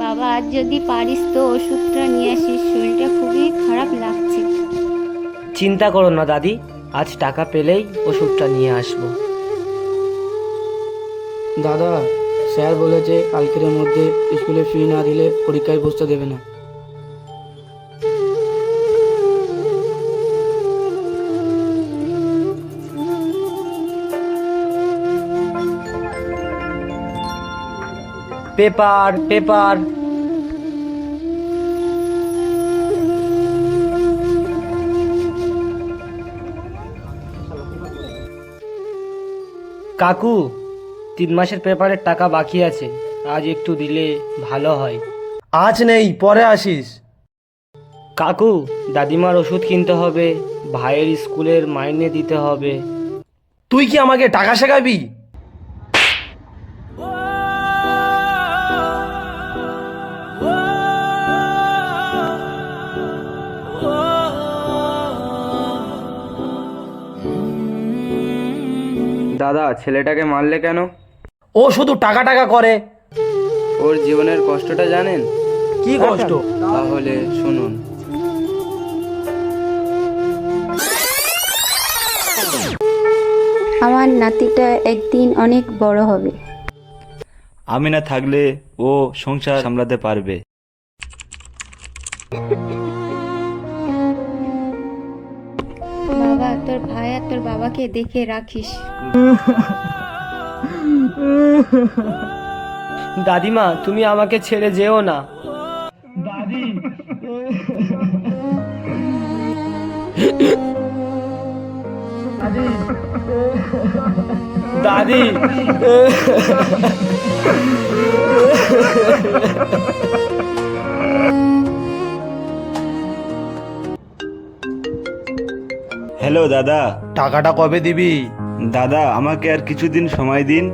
বাবা, আজ যদি পারিস তো ওষুধটা নিয়ে আসিস, শরীরটা খুবই খারাপ লাগছে। চিন্তা করো না দাদি, আজ টাকা পেলেই ওষুধটা নিয়ে আসবো। দাদা, স্যার বলেছে কালকের মধ্যে স্কুলে ফি না দিলে পরীক্ষায় বসতে দেবে না। Paper paper. কাকু, 3 মাসের পেপারের টাকা বাকি আছে, আজ একটু দিলে ভালো হয়। আজ নেই, পরে আসিস। কাকু, দাদিমার ওষুধ কিনতে হবে, ভাইয়ের স্কুলের মাইনে দিতে হবে। তুই কি আমাকে টাকা শেখাবি? দাদা, ছেলেটাকে মারলে কেন? ও শুধু টাকা টাকা করে। ওর জীবনের কষ্টটা জানেন? কি কষ্ট? তাহলে শুনুন। আমার নাতিটা একদিন অনেক বড় হবে। আমি না থাকলে ও সংসার সামলাতে পারবে। বাবা, তোর ভাই আর তোর বাবাকে দেখে রাখিস। দাদিমা, তুমি আমাকে ছেড়ে যেও না। দাদি। হ্যালো দাদা। টাকাটা কবে দিবি? দাদা, আমাকে আর কিছুদিন সময় দিন।